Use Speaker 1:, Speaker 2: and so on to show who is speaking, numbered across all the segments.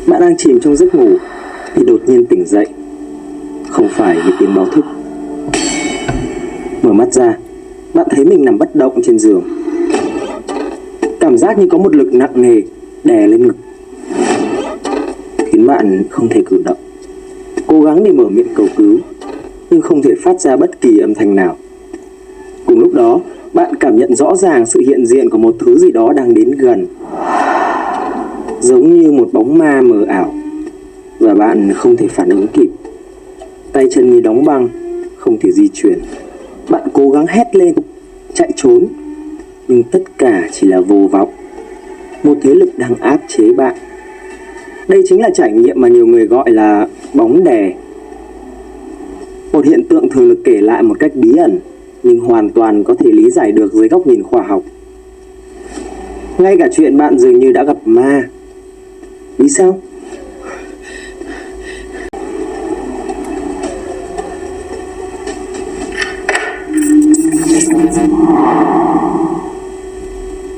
Speaker 1: Bạn đang chìm trong giấc ngủ thì đột nhiên tỉnh dậy. Không phải vì tiếng báo thức. Mở mắt ra, bạn thấy mình nằm bất động trên giường. Cảm giác như có một lực nặng nề đè lên ngực, khiến bạn không thể cử động. Cố gắng để mở miệng cầu cứu, nhưng không thể phát ra bất kỳ âm thanh nào. Cùng lúc đó, bạn cảm nhận rõ ràng sự hiện diện của một thứ gì đó đang đến gần, giống như một bóng ma mờ ảo, và bạn không thể phản ứng kịp. Tay chân như đóng băng, không thể di chuyển. Bạn cố gắng hét lên, chạy trốn, nhưng tất cả chỉ là vô vọng. Một thế lực đang áp chế bạn. Đây chính là trải nghiệm mà nhiều người gọi là bóng đè. Một hiện tượng thường được kể lại một cách bí ẩn, nhưng hoàn toàn có thể lý giải được dưới góc nhìn khoa học. Ngay cả chuyện bạn dường như đã gặp ma. Vì sao?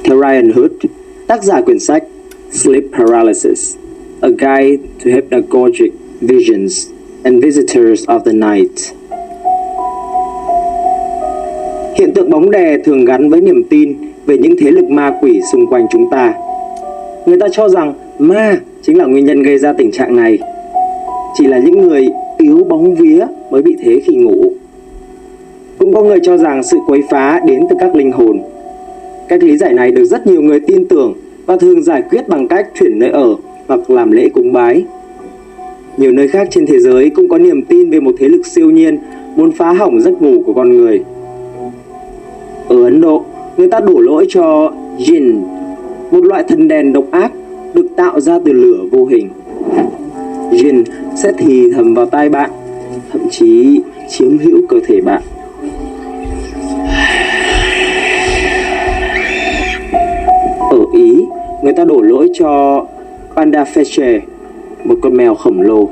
Speaker 1: Theo Ryan Hood, tác giả quyển sách Sleep Paralysis, A Guide to Hypnagogic Visions and Visitors of the Night. Hiện tượng bóng đè thường gắn với niềm tin về những thế lực ma quỷ xung quanh chúng ta. Người ta cho rằng ma chính là nguyên nhân gây ra tình trạng này. Chỉ là những người yếu bóng vía mới bị thế khi ngủ. Cũng có người cho rằng sự quấy phá đến từ các linh hồn. Cách lý giải này được rất nhiều người tin tưởng và thường giải quyết bằng cách chuyển nơi ở hoặc làm lễ cúng bái. Nhiều nơi khác trên thế giới cũng có niềm tin về một thế lực siêu nhiên muốn phá hỏng giấc ngủ của con người. Ở Ấn Độ, người ta đổ lỗi cho Jinn, một loại thần đèn độc ác được tạo ra từ lửa vô hình. Jinn sẽ thì thầm vào tai bạn, thậm chí chiếm hữu cơ thể bạn. Ở Ý, người ta đổ lỗi cho Panda Feche, một con mèo khổng lồ.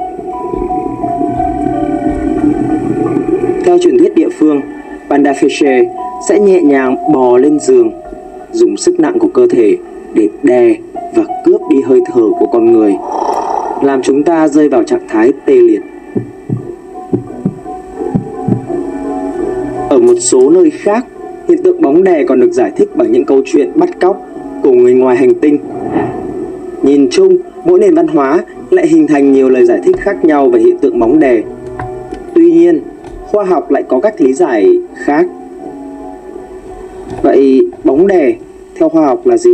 Speaker 1: Theo truyền thuyết địa phương, Panda Feche sẽ nhẹ nhàng bò lên giường, dùng sức nặng của cơ thể để đè và cướp đi hơi thở của con người, làm chúng ta rơi vào trạng thái tê liệt. Ở một số nơi khác, hiện tượng bóng đè còn được giải thích bằng những câu chuyện bắt cóc của người ngoài hành tinh. Nhìn chung, mỗi nền văn hóa lại hình thành nhiều lời giải thích khác nhau về hiện tượng bóng đè. Tuy nhiên, khoa học lại có cách lý giải khác. Vậy bóng đè theo khoa học là gì?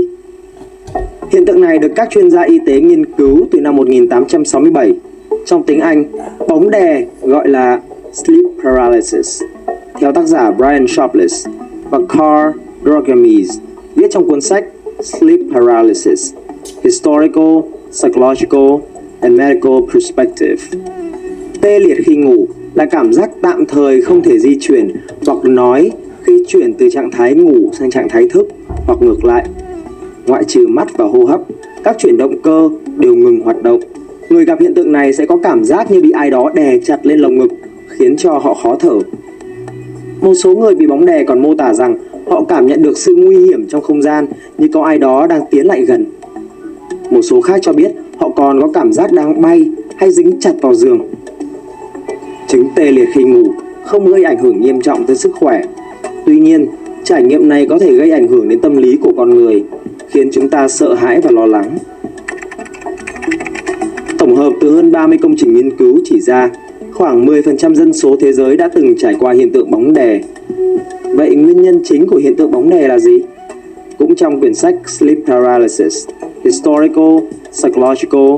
Speaker 1: Hiện tượng này được các chuyên gia y tế nghiên cứu từ năm 1867. Trong tiếng Anh, bóng đè gọi là sleep paralysis, theo tác giả Brian Sharpless và Carl Drogemes, viết trong cuốn sách Sleep Paralysis: Historical, Psychological and Medical Perspective. Tê liệt khi ngủ là cảm giác tạm thời không thể di chuyển hoặc nói khi chuyển từ trạng thái ngủ sang trạng thái thức, hoặc ngược lại. Ngoại trừ mắt và hô hấp, các chuyển động cơ đều ngừng hoạt động. Người gặp hiện tượng này sẽ có cảm giác như bị ai đó đè chặt lên lồng ngực, khiến cho họ khó thở. Một số người bị bóng đè còn mô tả rằng họ cảm nhận được sự nguy hiểm trong không gian, như có ai đó đang tiến lại gần. Một số khác cho biết họ còn có cảm giác đang bay hay dính chặt vào giường. Chứng tê liệt khi ngủ không gây ảnh hưởng nghiêm trọng tới sức khỏe. Tuy nhiên, trải nghiệm này có thể gây ảnh hưởng đến tâm lý của con người, khiến chúng ta sợ hãi và lo lắng. Tổng hợp từ hơn 30 công trình nghiên cứu chỉ ra, khoảng 10% dân số thế giới đã từng trải qua hiện tượng bóng đè. Vậy nguyên nhân chính của hiện tượng bóng đè là gì? Cũng trong quyển sách Sleep Paralysis: Historical, Psychological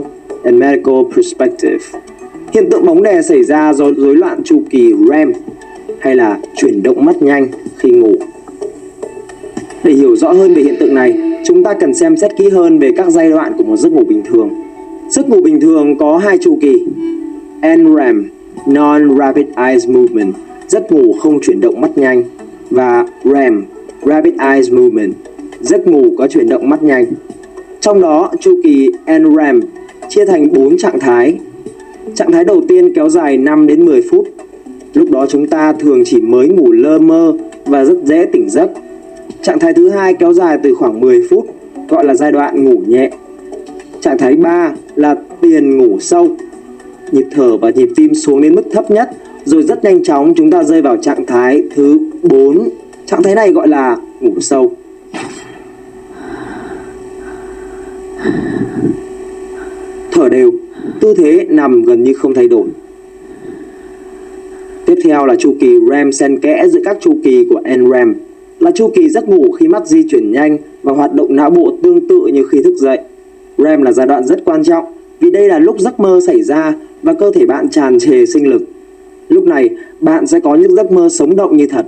Speaker 1: and Medical Perspective, hiện tượng bóng đè xảy ra do rối loạn chu kỳ REM, hay là chuyển động mắt nhanh khi ngủ. Để hiểu rõ hơn về hiện tượng này, chúng ta cần xem xét kỹ hơn về các giai đoạn của một giấc ngủ bình thường. Giấc ngủ bình thường có hai chu kỳ: NREM, Non-Rapid Eye Movement, giấc ngủ không chuyển động mắt nhanh, và REM, Rapid Eye Movement, giấc ngủ có chuyển động mắt nhanh. Trong đó, chu kỳ NREM chia thành 4 trạng thái. Trạng thái đầu tiên kéo dài 5 đến 10 phút. Lúc đó chúng ta thường chỉ mới ngủ lơ mơ và rất dễ tỉnh giấc. Trạng thái thứ hai kéo dài từ khoảng 10 phút, gọi là giai đoạn ngủ nhẹ. Trạng thái 3 là tiền ngủ sâu. Nhịp thở và nhịp tim xuống đến mức thấp nhất, rồi rất nhanh chóng chúng ta rơi vào trạng thái thứ 4. Trạng thái này gọi là ngủ sâu. Thở đều, tư thế nằm gần như không thay đổi. Tiếp theo là chu kỳ REM xen kẽ giữa các chu kỳ của NREM, là chu kỳ giấc ngủ khi mắt di chuyển nhanh và hoạt động não bộ tương tự như khi thức dậy. REM là giai đoạn rất quan trọng vì đây là lúc giấc mơ xảy ra và cơ thể bạn tràn trề sinh lực. Lúc này bạn sẽ có những giấc mơ sống động như thật.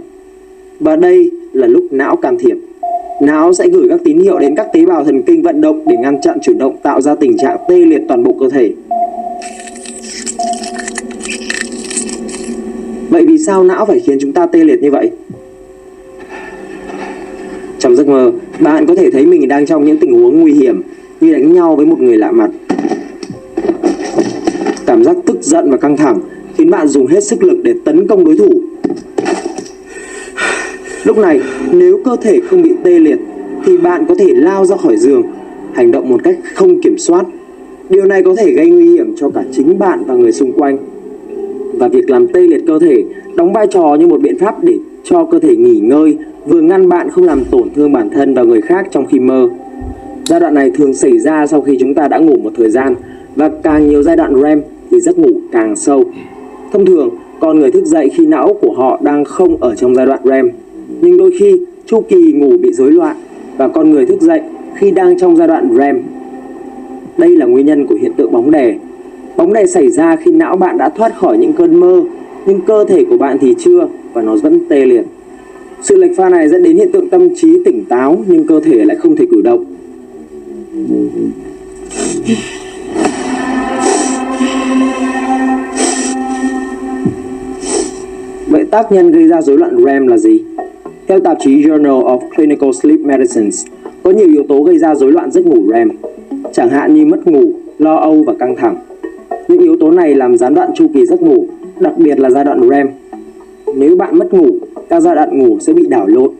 Speaker 1: Và đây là lúc não can thiệp. Não sẽ gửi các tín hiệu đến các tế bào thần kinh vận động để ngăn chặn chuyển động, tạo ra tình trạng tê liệt toàn bộ cơ thể. Vậy vì sao não phải khiến chúng ta tê liệt như vậy? Trong giấc mơ, bạn có thể thấy mình đang trong những tình huống nguy hiểm như đánh nhau với một người lạ mặt. Cảm giác tức giận và căng thẳng khiến bạn dùng hết sức lực để tấn công đối thủ. Lúc này, nếu cơ thể không bị tê liệt thì bạn có thể lao ra khỏi giường, hành động một cách không kiểm soát. Điều này có thể gây nguy hiểm cho cả chính bạn và người xung quanh. Và việc làm tê liệt cơ thể đóng vai trò như một biện pháp để cho cơ thể nghỉ ngơi, vừa ngăn bạn không làm tổn thương bản thân và người khác trong khi mơ. Giai đoạn này thường xảy ra sau khi chúng ta đã ngủ một thời gian, và càng nhiều giai đoạn REM thì giấc ngủ càng sâu. Thông thường, con người thức dậy khi não của họ đang không ở trong giai đoạn REM, nhưng đôi khi chu kỳ ngủ bị rối loạn và con người thức dậy khi đang trong giai đoạn REM. Đây là nguyên nhân của hiện tượng bóng đè. Bóng đè xảy ra khi não bạn đã thoát khỏi những cơn mơ, nhưng cơ thể của bạn thì chưa, và nó vẫn tê liệt. Sự lệch pha này dẫn đến hiện tượng tâm trí tỉnh táo nhưng cơ thể lại không thể cử động. Vậy tác nhân gây ra rối loạn REM là gì? Theo tạp chí Journal of Clinical Sleep Medicine, có nhiều yếu tố gây ra rối loạn giấc ngủ REM, chẳng hạn như mất ngủ, lo âu và căng thẳng. Những yếu tố này làm gián đoạn chu kỳ giấc ngủ, đặc biệt là giai đoạn REM. Nếu bạn mất ngủ, các giai đoạn ngủ sẽ bị đảo lộn.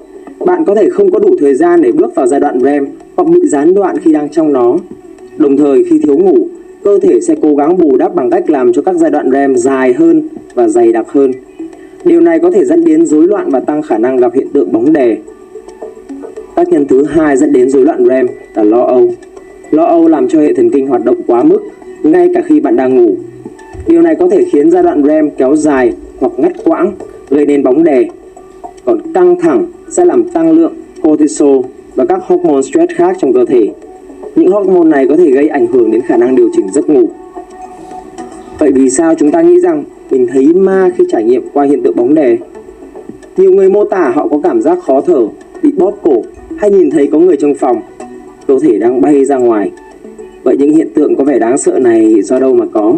Speaker 1: Bạn có thể không có đủ thời gian để bước vào giai đoạn REM hoặc bị gián đoạn khi đang trong nó. Đồng thời khi thiếu ngủ, cơ thể sẽ cố gắng bù đắp bằng cách làm cho các giai đoạn REM dài hơn và dày đặc hơn. Điều này có thể dẫn đến rối loạn và tăng khả năng gặp hiện tượng bóng đè. Tác nhân thứ hai dẫn đến rối loạn REM là lo âu. Lo âu làm cho hệ thần kinh hoạt động quá mức, ngay cả khi bạn đang ngủ. Điều này có thể khiến giai đoạn REM kéo dài hoặc ngắt quãng, gây nên bóng đè. Còn căng thẳng sẽ làm tăng lượng cortisol và các hormone stress khác trong cơ thể. Những hormone này có thể gây ảnh hưởng đến khả năng điều chỉnh giấc ngủ. Vậy vì sao chúng ta nghĩ rằng mình thấy ma khi trải nghiệm qua hiện tượng bóng đè? Nhiều người mô tả họ có cảm giác khó thở, bị bóp cổ hay nhìn thấy có người trong phòng, cơ thể đang bay ra ngoài. Vậy những hiện tượng có vẻ đáng sợ này do đâu mà có?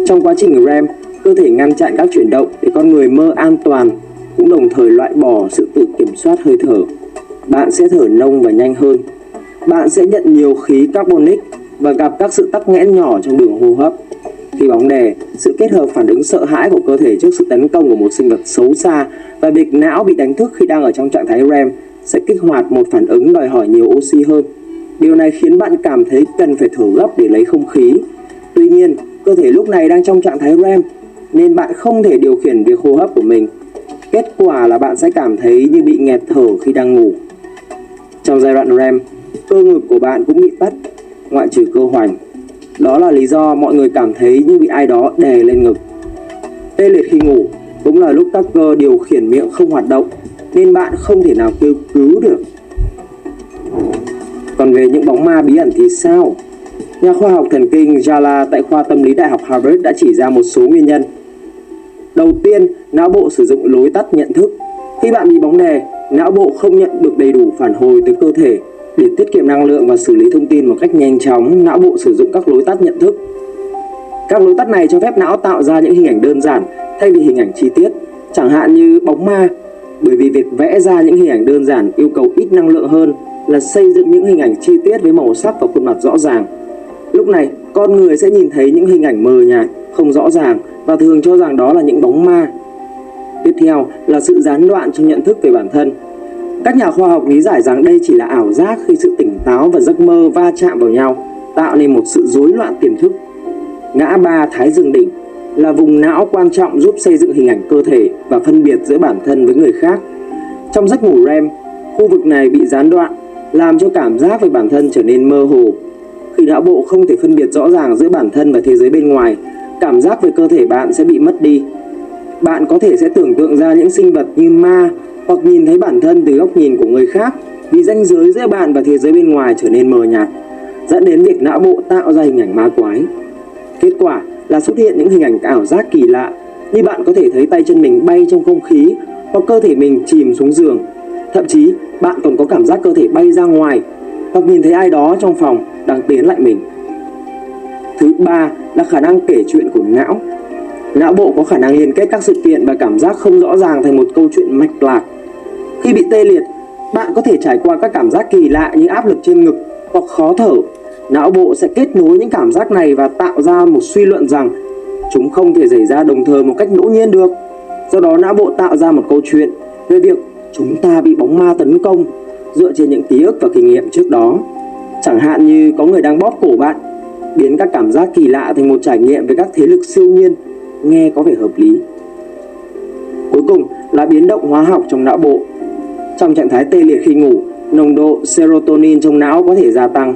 Speaker 1: Trong quá trình REM, cơ thể ngăn chặn các chuyển động để con người mơ an toàn, cũng đồng thời loại bỏ sự tự kiểm soát hơi thở. Bạn sẽ thở nông và nhanh hơn. Bạn sẽ nhận nhiều khí carbonic và gặp các sự tắc nghẽn nhỏ trong đường hô hấp. Khi bóng đè, sự kết hợp phản ứng sợ hãi của cơ thể trước sự tấn công của một sinh vật xấu xa và việc não bị đánh thức khi đang ở trong trạng thái REM sẽ kích hoạt một phản ứng đòi hỏi nhiều oxy hơn. Điều này khiến bạn cảm thấy cần phải thở gấp để lấy không khí. Tuy nhiên, cơ thể lúc này đang trong trạng thái REM nên bạn không thể điều khiển việc hô hấp của mình. Kết quả là bạn sẽ cảm thấy như bị nghẹt thở khi đang ngủ. Trong giai đoạn REM, cơ ngực của bạn cũng bị tắt, ngoại trừ cơ hoành. Đó là lý do mọi người cảm thấy như bị ai đó đè lên ngực. Tê liệt khi ngủ cũng là lúc các cơ điều khiển miệng không hoạt động nên bạn không thể nào kêu cứu được. Còn về những bóng ma bí ẩn thì sao? Nhà khoa học thần kinh Jala tại khoa tâm lý Đại học Harvard đã chỉ ra một số nguyên nhân. Đầu tiên, não bộ sử dụng lối tắt nhận thức. Khi bạn bị bóng đè, não bộ không nhận được đầy đủ phản hồi từ cơ thể. Để tiết kiệm năng lượng và xử lý thông tin một cách nhanh chóng, não bộ sử dụng các lối tắt nhận thức. Các lối tắt này cho phép não tạo ra những hình ảnh đơn giản thay vì hình ảnh chi tiết, chẳng hạn như bóng ma, bởi vì việc vẽ ra những hình ảnh đơn giản yêu cầu ít năng lượng hơn là xây dựng những hình ảnh chi tiết với màu sắc và khuôn mặt rõ ràng. Lúc này, con người sẽ nhìn thấy những hình ảnh mờ nhạt, không rõ ràng và thường cho rằng đó là những bóng ma. Tiếp theo là sự gián đoạn trong nhận thức về bản thân. Các nhà khoa học lý giải rằng đây chỉ là ảo giác khi sự tỉnh táo và giấc mơ va chạm vào nhau. tạo nên một sự rối loạn tiềm thức. Ngã ba thái dương đỉnh là vùng não quan trọng giúp xây dựng hình ảnh cơ thể và phân biệt giữa bản thân với người khác. Trong giấc ngủ REM, khu vực này bị gián đoạn, làm cho cảm giác về bản thân trở nên mơ hồ. Khi não bộ không thể phân biệt rõ ràng giữa bản thân và thế giới bên ngoài, cảm giác về cơ thể bạn sẽ bị mất đi. Bạn có thể sẽ tưởng tượng ra những sinh vật như ma hoặc nhìn thấy bản thân từ góc nhìn của người khác vì ranh giới giữa bạn và thế giới bên ngoài trở nên mờ nhạt, dẫn đến việc não bộ tạo ra hình ảnh ma quái. Kết quả là xuất hiện những hình ảnh ảo giác kỳ lạ, như bạn có thể thấy tay chân mình bay trong không khí hoặc cơ thể mình chìm xuống giường. Thậm chí bạn còn có cảm giác cơ thể bay ra ngoài hoặc nhìn thấy ai đó trong phòng đang tiến lại mình. Thứ ba là khả năng kể chuyện của não. Não bộ có khả năng liên kết các sự kiện và cảm giác không rõ ràng thành một câu chuyện mạch lạc. Khi bị tê liệt, bạn có thể trải qua các cảm giác kỳ lạ như áp lực trên ngực hoặc khó thở. Não bộ sẽ kết nối những cảm giác này và tạo ra một suy luận rằng chúng không thể xảy ra đồng thời một cách ngẫu nhiên được. Do đó não bộ tạo ra một câu chuyện về việc chúng ta bị bóng ma tấn công dựa trên những ký ức và kinh nghiệm trước đó. Chẳng hạn như có người đang bóp cổ bạn, biến các cảm giác kỳ lạ thành một trải nghiệm về các thế lực siêu nhiên, nghe có vẻ hợp lý. Cuối cùng là biến động hóa học trong não bộ. Trong trạng thái tê liệt khi ngủ, nồng độ serotonin trong não có thể gia tăng.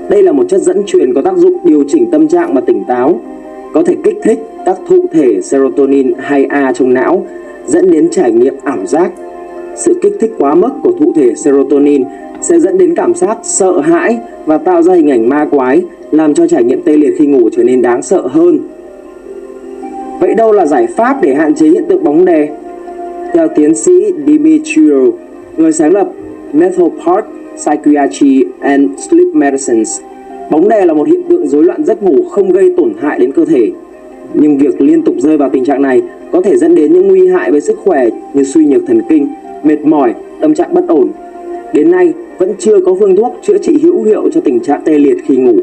Speaker 1: Đây là một chất dẫn truyền có tác dụng điều chỉnh tâm trạng và tỉnh táo, có thể kích thích các thụ thể serotonin 2A trong não, dẫn đến trải nghiệm ảo giác. Sự kích thích quá mức của thụ thể serotonin sẽ dẫn đến cảm giác sợ hãi và tạo ra hình ảnh ma quái, làm cho trải nghiệm tê liệt khi ngủ trở nên đáng sợ hơn. Vậy đâu là giải pháp để hạn chế hiện tượng bóng đè? Theo tiến sĩ Dimitrio, người sáng lập Mental Park Psychiatry and Sleep Medicine, bóng đè là một hiện tượng rối loạn giấc ngủ không gây tổn hại đến cơ thể. Nhưng việc liên tục rơi vào tình trạng này có thể dẫn đến những nguy hại với sức khỏe như suy nhược thần kinh, mệt mỏi, tâm trạng bất ổn. Đến nay, vẫn chưa có phương thuốc chữa trị hữu hiệu cho tình trạng tê liệt khi ngủ,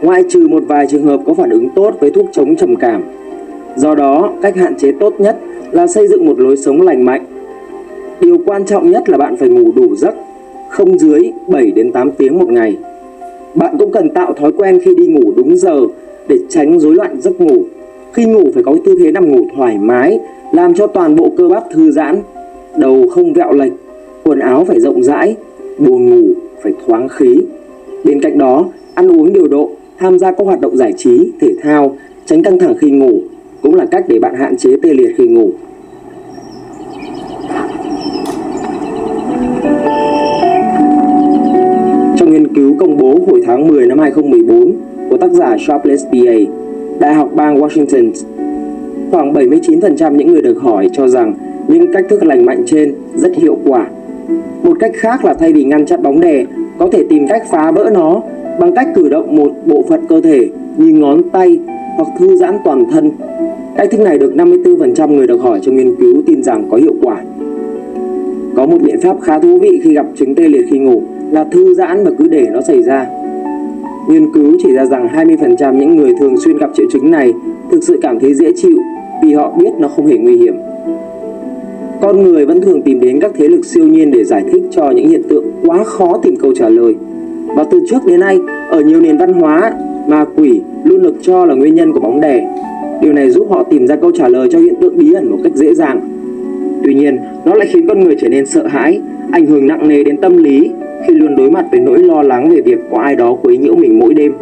Speaker 1: ngoại trừ một vài trường hợp có phản ứng tốt với thuốc chống trầm cảm. Do đó, cách hạn chế tốt nhất là xây dựng một lối sống lành mạnh. Điều quan trọng nhất là bạn phải ngủ đủ giấc, không dưới 7 đến 8 tiếng một ngày. Bạn cũng cần tạo thói quen khi đi ngủ đúng giờ để tránh rối loạn giấc ngủ. Khi ngủ phải có tư thế nằm ngủ thoải mái, làm cho toàn bộ cơ bắp thư giãn, đầu không vẹo lệch, quần áo phải rộng rãi, buồng ngủ phải thoáng khí. Bên cạnh đó, ăn uống điều độ, tham gia các hoạt động giải trí, thể thao, tránh căng thẳng khi ngủ cũng là cách để bạn hạn chế tê liệt khi ngủ. Trong nghiên cứu công bố hồi tháng 10 năm 2014 của tác giả Sharpless BA, Đại học bang Washington, khoảng 79% những người được hỏi cho rằng những cách thức lành mạnh trên rất hiệu quả. Một cách khác là thay vì ngăn chặn bóng đè, có thể tìm cách phá vỡ nó bằng cách cử động một bộ phận cơ thể như ngón tay hoặc thư giãn toàn thân. Cách thức này được 54% người được hỏi trong nghiên cứu tin rằng có hiệu quả. Có một biện pháp khá thú vị khi gặp chứng tê liệt khi ngủ là thư giãn và cứ để nó xảy ra. Nghiên cứu chỉ ra rằng 20% những người thường xuyên gặp triệu chứng này thực sự cảm thấy dễ chịu vì họ biết nó không hề nguy hiểm. Con người vẫn thường tìm đến các thế lực siêu nhiên để giải thích cho những hiện tượng quá khó tìm câu trả lời. Và từ trước đến nay, ở nhiều nền văn hóa, ma quỷ luôn được cho là nguyên nhân của bóng đè. Điều này giúp họ tìm ra câu trả lời cho hiện tượng bí ẩn một cách dễ dàng. Tuy nhiên, nó lại khiến con người trở nên sợ hãi, ảnh hưởng nặng nề đến tâm lý khi luôn đối mặt với nỗi lo lắng về việc có ai đó quấy nhiễu mình mỗi đêm.